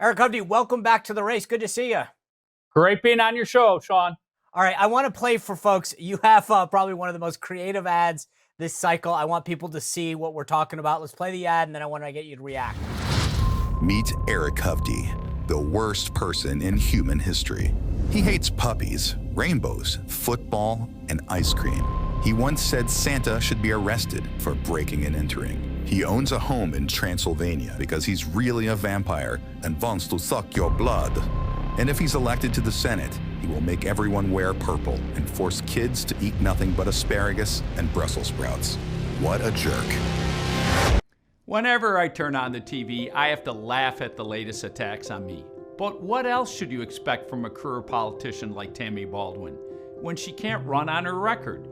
Eric Hovde, welcome back to the race. Good to see you. Great being on your show, Sean. All right, I want to play for folks. You have probably one of the most creative ads this cycle. I want people to see what we're talking about. Let's play the ad, and then I want to get you to react. Meet Eric Hovde, the worst person in human history. He hates puppies, rainbows, football, and ice cream. He once said Santa should be arrested for breaking and entering. He owns a home in Transylvania because he's really a vampire and wants to suck your blood. And if he's elected to the Senate, he will make everyone wear purple and force kids to eat nothing but asparagus and Brussels sprouts. What a jerk. Whenever I turn on the TV, I have to laugh at the latest attacks on me. But what else should you expect from a career politician like Tammy Baldwin when she can't run on her record?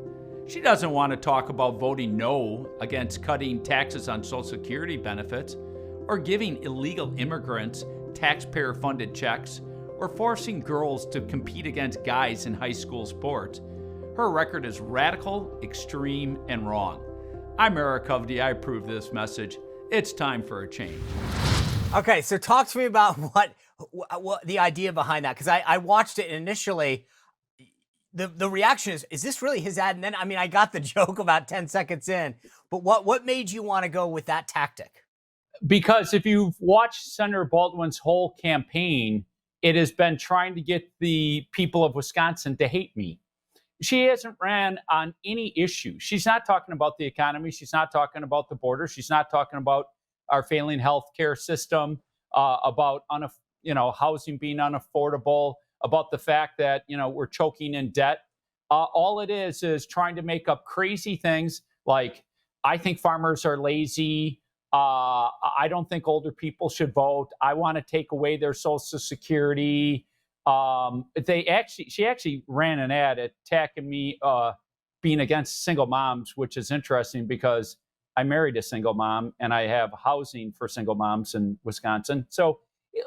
She doesn't want to talk about voting no against cutting taxes on Social Security benefits, or giving illegal immigrants taxpayer-funded checks, or forcing girls to compete against guys in high school sports. Her record is radical, extreme, and wrong. I'm Eric Hovde. I approve this message. It's time for a change. Okay, so talk to me about what the idea behind that, because I watched it and initially. The reaction is this really his ad? And then, I got the joke about 10 seconds in, but what made you want to go with that tactic? Because if you've watched Senator Baldwin's whole campaign, it has been trying to get the people of Wisconsin to hate me. She hasn't ran on any issue. She's not talking about the economy. She's not talking about the border. She's not talking about our failing healthcare system, about housing being unaffordable, about the fact that, we're choking in debt. All it is trying to make up crazy things like, I think farmers are lazy. I don't think older people should vote. I want to take away their Social Security. She actually ran an ad attacking me being against single moms, which is interesting because I married a single mom and I have housing for single moms in Wisconsin. So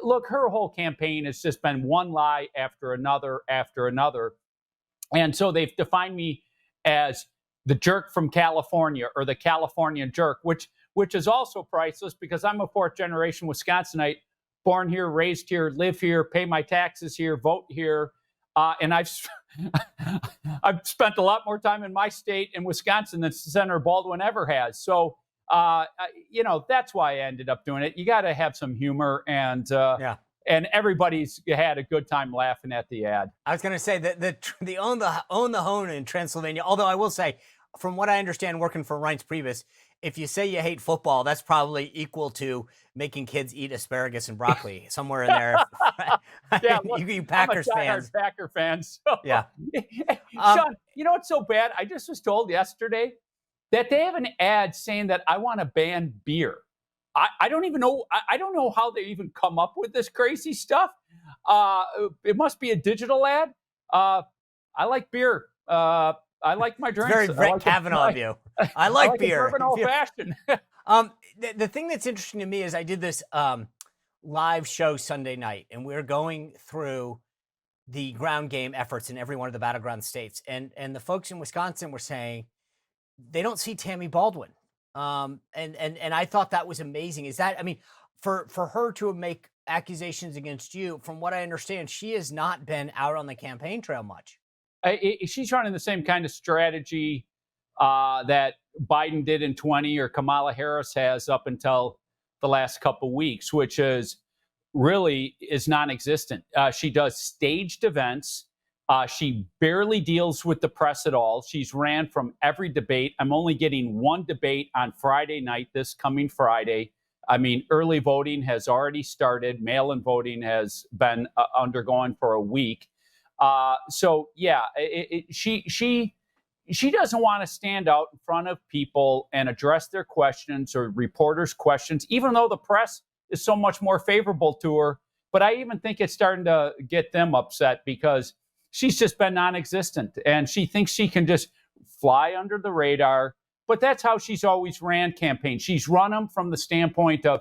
look, her whole campaign has just been one lie after another after another. And so they've defined me as the jerk from California, or the California jerk, which is also priceless because I'm a fourth generation Wisconsinite, born here, raised here, live here, pay my taxes here, vote here. And I've spent a lot more time in my state in Wisconsin than Senator Baldwin ever has. So that's why I ended up doing it. You got to have some humor, and everybody's had a good time laughing at the ad. I was going to say that the own the home in Transylvania. Although I will say, from what I understand, working for Reince Priebus, if you say you hate football, that's probably equal to making kids eat asparagus and broccoli somewhere in there. Yeah, look, you Packers fans. Packer fans. So. Yeah. Sean, you know what's so bad? I just was told yesterday that they have an ad saying that I want to ban beer. I don't even know. I don't know how they even come up with this crazy stuff. It must be a digital ad. I like beer. I like my drinks. It's very Brett Kavanaugh of you. I like beer. Bourbon old fashioned. The thing that's interesting to me is I did this live show Sunday night, and we're going through the ground game efforts in every one of the battleground states, and the folks in Wisconsin were saying they don't see Tammy Baldwin. And I thought that was amazing. Is that, for her to make accusations against you, from what I understand, she has not been out on the campaign trail much. She's running the same kind of strategy that Biden did in 20, or Kamala Harris has up until the last couple of weeks, which is non-existent. She does staged events. She barely deals with the press at all. She's ran from every debate. I'm only getting one debate on Friday night, this coming Friday. Early voting has already started. Mail-in voting has been undergoing for a week. She doesn't want to stand out in front of people and address their questions or reporters' questions, even though the press is so much more favorable to her. But I even think it's starting to get them upset because she's just been non-existent, and she thinks she can just fly under the radar. But that's how she's always ran campaigns. She's run them from the standpoint of,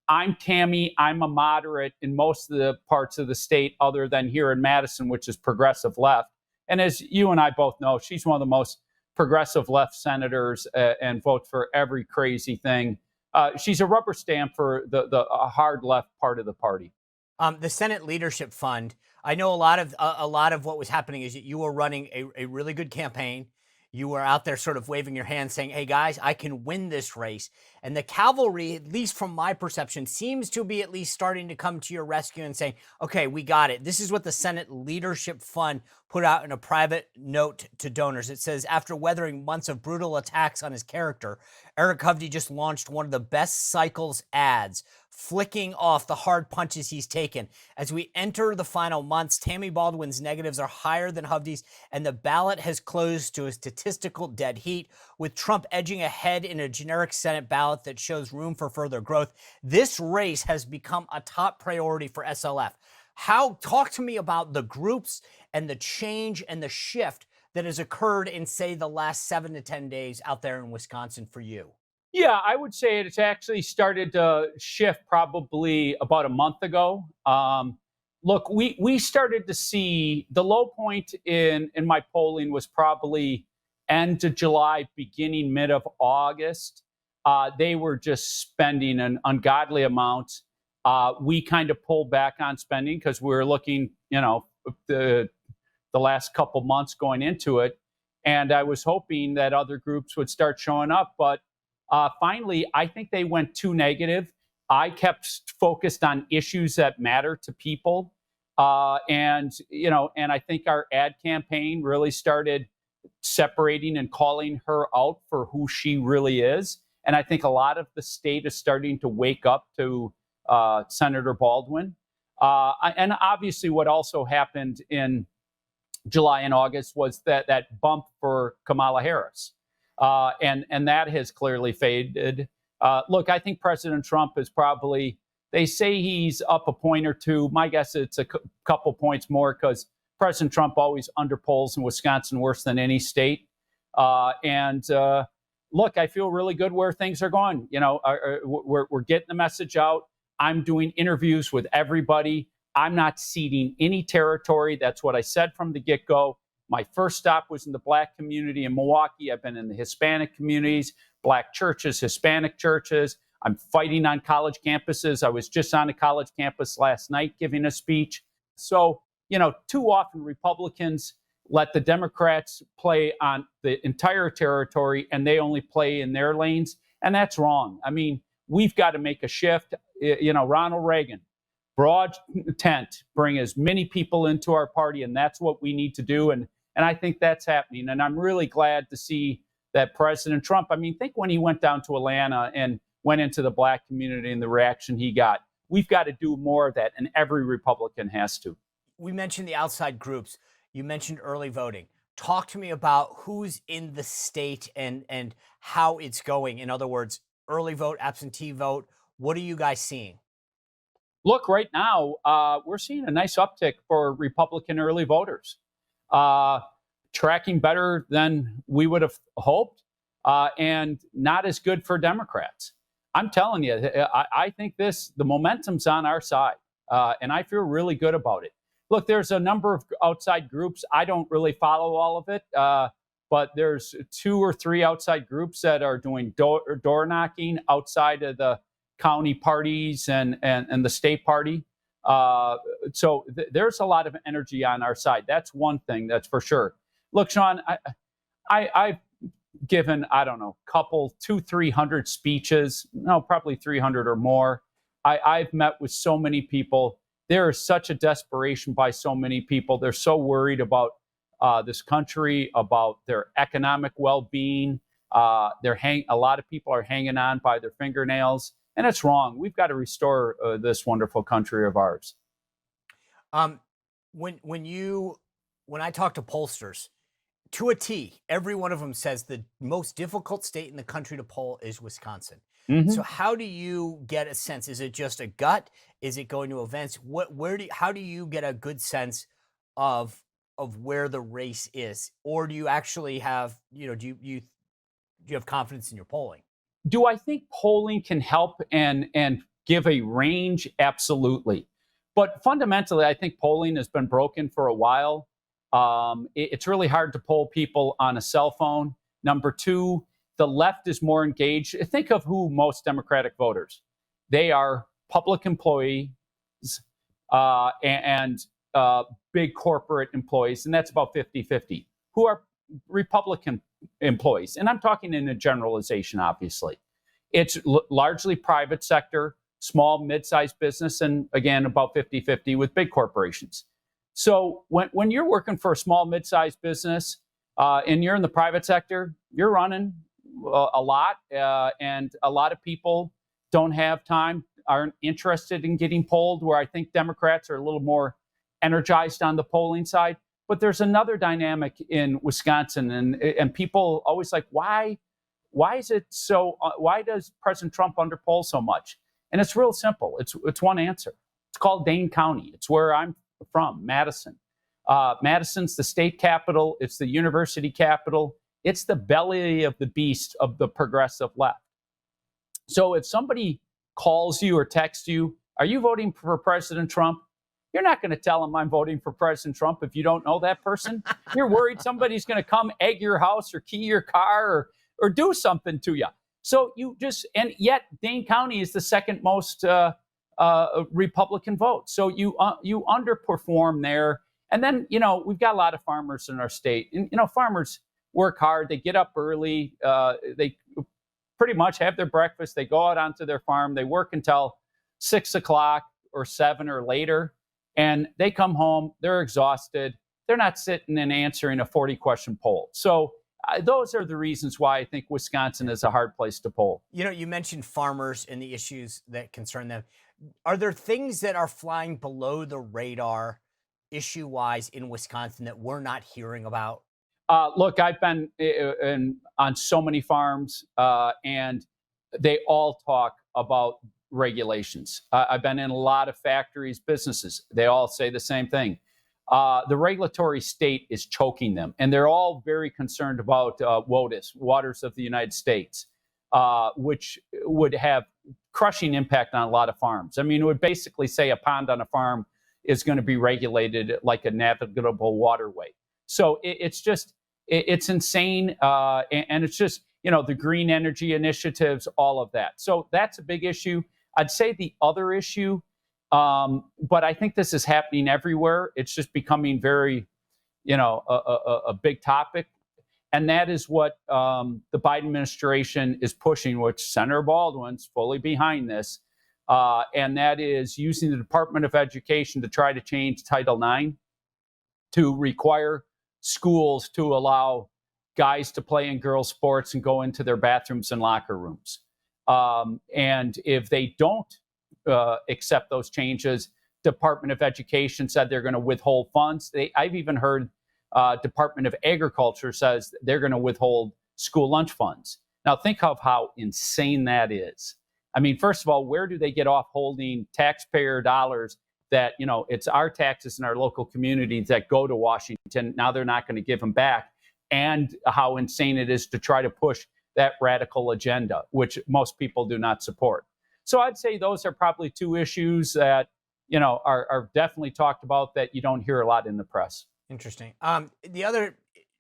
I'm Tammy, I'm a moderate in most of the parts of the state other than here in Madison, which is progressive left. And as you and I both know, she's one of the most progressive left senators and votes for every crazy thing. She's a rubber stamp for the hard left part of the party. The Senate Leadership Fund. I know a lot of what was happening is that you were running a really good campaign. You were out there sort of waving your hand saying, hey guys, I can win this race. And the cavalry, at least from my perception, seems to be at least starting to come to your rescue and saying, okay, we got it. This is what the Senate Leadership Fund put out in a private note to donors. It says, after weathering months of brutal attacks on his character, Eric Hovde just launched one of the best cycles ads, flicking off the hard punches he's taken. As we enter the final months, Tammy Baldwin's negatives are higher than Hovde's, and the ballot has closed to a statistical dead heat, with Trump edging ahead in a generic Senate ballot that shows room for further growth. This race has become a top priority for SLF. Talk to me about the groups and the change and the shift that has occurred in, say, the last 7 to 10 days out there in Wisconsin for you. Yeah, I would say it's actually started to shift probably about a month ago. Look, we started to see the low point in my polling was probably end of July, beginning mid of August. They were just spending an ungodly amount. We kind of pulled back on spending because we were looking, the last couple months going into it, and I was hoping that other groups would start showing up, but finally, I think they went too negative. I kept focused on issues that matter to people. And I think our ad campaign really started separating and calling her out for who she really is. And I think a lot of the state is starting to wake up to Senator Baldwin. And obviously what also happened in July and August was that bump for Kamala Harris. And that has clearly faded. Look, I think President Trump is probably, they say he's up a point or two. My guess it's a couple points more because President Trump always underpolls in Wisconsin worse than any state. Look, I feel really good where things are going. We're getting the message out. I'm doing interviews with everybody. I'm not ceding any territory. That's what I said from the get-go. My first stop was in the Black community in Milwaukee. I've been in the Hispanic communities, Black churches, Hispanic churches. I'm fighting on college campuses. I was just on a college campus last night giving a speech. So, too often Republicans let the Democrats play on the entire territory and they only play in their lanes. And that's wrong. I mean, we've got to make a shift. Ronald Reagan, broad tent, bring as many people into our party. And that's what we need to do. And I think that's happening. And I'm really glad to see that President Trump, think when he went down to Atlanta and went into the Black community and the reaction he got. We've got to do more of that. And every Republican has to. We mentioned the outside groups. You mentioned early voting. Talk to me about who's in the state and how it's going. In other words, early vote, absentee vote. What are you guys seeing? Look, right now, we're seeing a nice uptick for Republican early voters. Tracking better than we would have hoped, and not as good for Democrats. I'm telling you, I think the momentum's on our side, and I feel really good about it. Look, there's a number of outside groups. I don't really follow all of it, but there's 2 or 3 outside groups that are doing door knocking outside of the county parties and the state party. So there's a lot of energy on our side. That's one thing, that's for sure. Look, Sean, I've given, 200-300 speeches, probably 300 or more. I've met with so many people. There is such a desperation by so many people. They're so worried about this country, about their economic well-being. A lot of people are hanging on by their fingernails, and it's wrong. We've got to restore this wonderful country of ours. When I talk to pollsters, to a T, every one of them says the most difficult state in the country to poll is Wisconsin. Mm-hmm. So how do you get a sense? Is it just a gut? Is it going to events? How do you get a good sense of where the race is? Or do you actually have, do you have confidence in your polling? Do I think polling can help and give a range? Absolutely. But fundamentally, I think polling has been broken for a while. It's really hard to poll people on a cell phone. Number 2, the left is more engaged. Think of who most Democratic voters. They are public employees, and big corporate employees, and that's about 50-50, who are Republican employees. And I'm talking in a generalization, obviously. It's largely private sector, small, mid-sized business, and again, about 50-50 with big corporations. So when you're working for a small, mid-sized business and you're in the private sector, you're running a lot, and a lot of people don't have time, aren't interested in getting polled, where I think Democrats are a little more energized on the polling side. But there's another dynamic in Wisconsin, and people always like, why is it so? Why does President Trump underpoll so much? And it's real simple. It's one answer. It's called Dane County. It's where I'm from, Madison. Madison's the state capital. It's the university capital. It's the belly of the beast of the progressive left. So if somebody calls you or texts you, are you voting for President Trump? You're not going to tell them I'm voting for President Trump if you don't know that person. You're worried somebody's going to come egg your house or key your car or do something to you. So and yet Dane County is the second most Republican vote. So you underperform there. And then, we've got a lot of farmers in our state. And, farmers work hard. They get up early. They pretty much have their breakfast. They go out onto their farm. They work until 6 o'clock or 7 or later. And they come home. They're exhausted. They're not sitting and answering a 40-question poll. So those are the reasons why I think Wisconsin is a hard place to poll. You mentioned farmers and the issues that concern them. Are there things that are flying below the radar issue-wise in Wisconsin that we're not hearing about? Look, I've been on so many farms, and they all talk about regulations. I've been in a lot of factories, businesses. They all say the same thing. The regulatory state is choking them, and they're all very concerned about WOTUS, Waters of the United States, which would have crushing impact on a lot of farms. I mean, it would basically say a pond on a farm is going to be regulated like a navigable waterway. So it's insane. And it's just, the green energy initiatives, all of that. So that's a big issue. I'd say the other issue, but I think this is happening everywhere. It's just becoming very, a big topic. And that is what the Biden administration is pushing, which Senator Baldwin's fully behind this. And that is using the Department of Education to try to change Title IX to require schools to allow guys to play in girls' sports and go into their bathrooms and locker rooms. And if they don't accept those changes, Department of Education said they're going to withhold funds. I've even heard Department of Agriculture says they're going to withhold school lunch funds. Now, think of how insane that is. I mean, first of all, where do they get off holding taxpayer dollars that, it's our taxes in our local communities that go to Washington? Now they're not going to give them back. And how insane it is to try to push that radical agenda, which most people do not support. So I'd say those are probably two issues that, are definitely talked about that you don't hear a lot in the press. Interesting. The other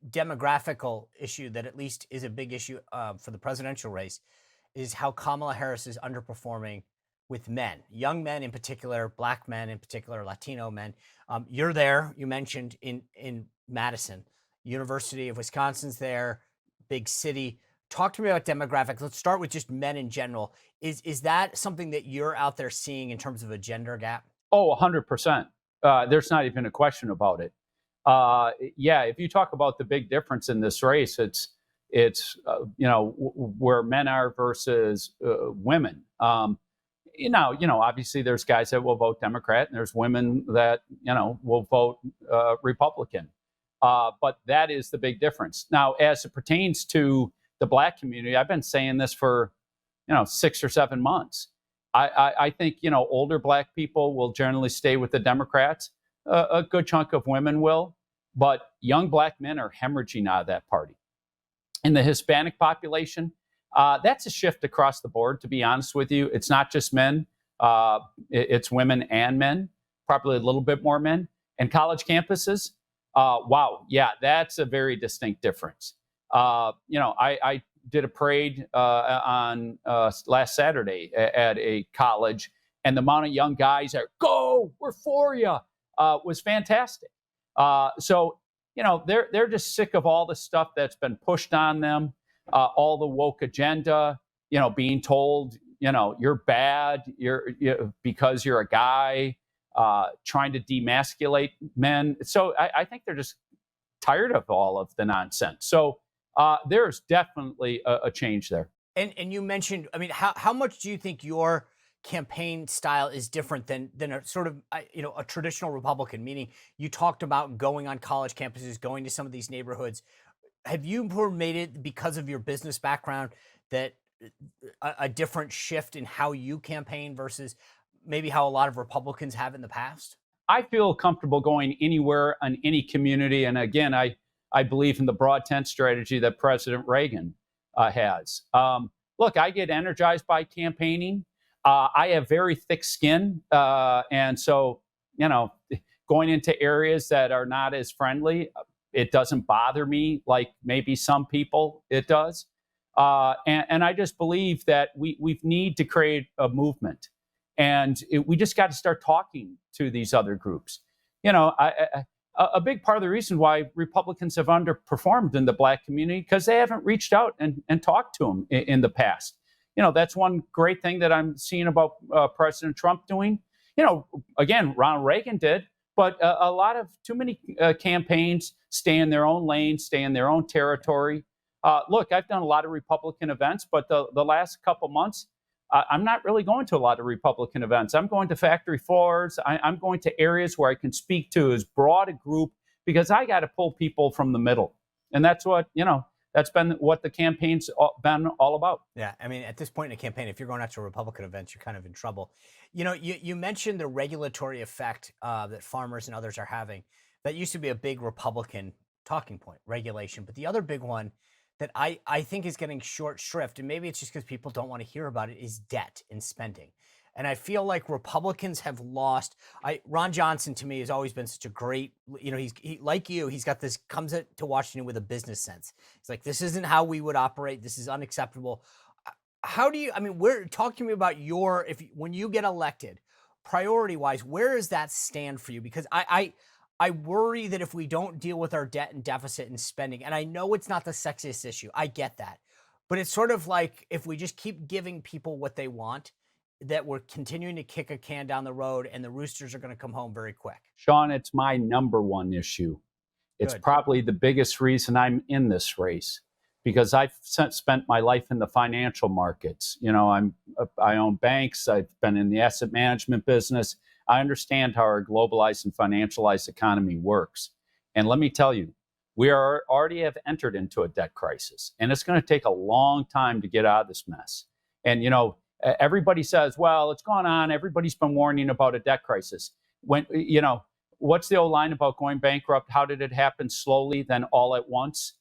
demographical issue that at least is a big issue for the presidential race is how Kamala Harris is underperforming with men, young men in particular, Black men in particular, Latino men. You're there, you mentioned in Madison, University of Wisconsin's there, big city. Talk to me about demographics. Let's start with just men in general. Is that something that you're out there seeing in terms of a gender gap? Oh, 100%. There's not even a question about it. If you talk about the big difference in this race, it's where men are versus women. Obviously there's guys that will vote Democrat and there's women that, will vote Republican. But that is the big difference. Now, as it pertains to the Black community, I've been saying this for, 6 or 7 months. I think, older Black people will generally stay with the Democrats. A good chunk of women will, but young Black men are hemorrhaging out of that party. In the Hispanic population, that's a shift across the board, to be honest with you. It's not just men. It's women and men, probably a little bit more men. And college campuses, wow, yeah, that's a very distinct difference. I did a parade on last Saturday at a college, and the amount of young guys that go, we're for you, was fantastic. So, they're just sick of all the stuff that's been pushed on them, all the woke agenda, being told, you're bad, because you're a guy, trying to demasculate men. So I think they're just tired of all of the nonsense. So there's definitely a change there. And you mentioned, I mean, how much do you think your campaign style is different than a sort of a traditional Republican? Meaning, you talked about going on college campuses, going to some of these neighborhoods. Have you made it, because of your business background, that a different shift in how you campaign versus maybe how a lot of Republicans have in the past? I feel comfortable going anywhere in any community, and again, I believe in the broad tent strategy that President Reagan has. Look, I get energized by campaigning. I have very thick skin. And so, going into areas that are not as friendly, it doesn't bother me like maybe some people it does. And I just believe that we need to create a movement. And we just got to start talking to these other groups. A big part of the reason why Republicans have underperformed in the Black community, because they haven't reached out and talked to them in the past. That's one great thing that I'm seeing about President Trump doing. Again, Ronald Reagan did, but a lot of too many campaigns stay in their own lane, stay in their own territory. Look, I've done a lot of Republican events, but the last couple months, I'm not really going to a lot of Republican events. I'm going to factory floors. I'm going to areas where I can speak to as broad a group, because I got to pull people from the middle. And that's what, that's been what the campaign's been all about. Yeah, I mean, at this point in a campaign, if you're going out to Republican events, you're kind of in trouble. You mentioned the regulatory effect that farmers and others are having. That used to be a big Republican talking point, regulation. But the other big one that I think is getting short shrift, and maybe it's just because people don't want to hear about it, is debt and spending. And I feel like Republicans have lost. Ron Johnson, to me, has always been such a great, he like you, he's got this, comes to Washington with a business sense. He's like, this isn't how we would operate. This is unacceptable. How do you, talk to me about when you get elected, priority wise, where does that stand for you? Because I worry that if we don't deal with our debt and deficit and spending, and I know it's not the sexiest issue, I get that, but it's sort of like if we just keep giving people what they want, that we're continuing to kick a can down the road, and the roosters are going to come home very quick. Sean, it's my number one issue. It's Good. Probably the biggest reason I'm in this race, because I've spent my life in the financial markets. I own banks. I've been in the asset management business. I understand how our globalized and financialized economy works. And let me tell you, we already have entered into a debt crisis, and it's going to take a long time to get out of this mess. And, everybody says, well, it's gone on. Everybody's been warning about a debt crisis. When, what's the old line about going bankrupt? How did it happen? Slowly, then all at once.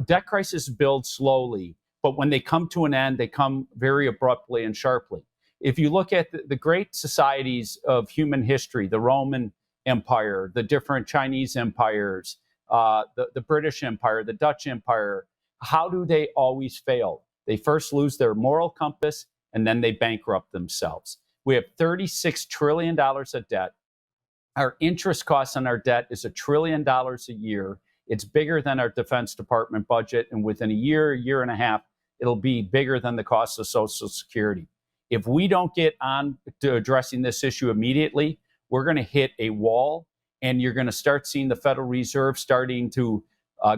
Debt crises build slowly, but when they come to an end, they come very abruptly and sharply. If you look at the great societies of human history, the Roman Empire, the different Chinese empires, the British Empire, the Dutch Empire, how do they always fail? They first lose their moral compass, and then they bankrupt themselves. We have $36 trillion of debt. Our interest costs on our debt is $1 trillion a year. It's bigger than our Defense Department budget, and within a year and a half, it'll be bigger than the cost of Social Security. If we don't get on to addressing this issue immediately, we're going to hit a wall, and you're going to start seeing the Federal Reserve starting to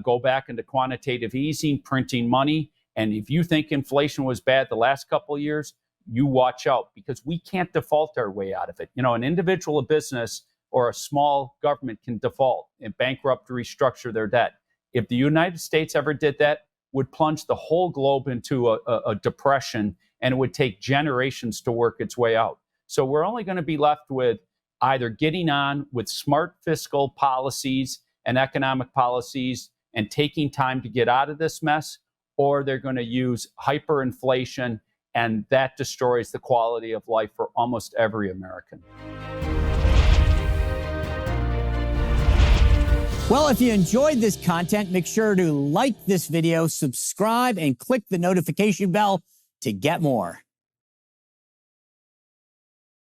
go back into quantitative easing, printing money. And if you think inflation was bad the last couple of years, you watch out, because we can't default our way out of it. An individual, a business, or a small government can default and bankrupt, restructure their debt. If the United States ever did that, would plunge the whole globe into a depression, and it would take generations to work its way out. So we're only going to be left with either getting on with smart fiscal policies and economic policies and taking time to get out of this mess, or they're going to use hyperinflation, and that destroys the quality of life for almost every American. Well, if you enjoyed this content, make sure to like this video, subscribe, and click the notification bell to get more.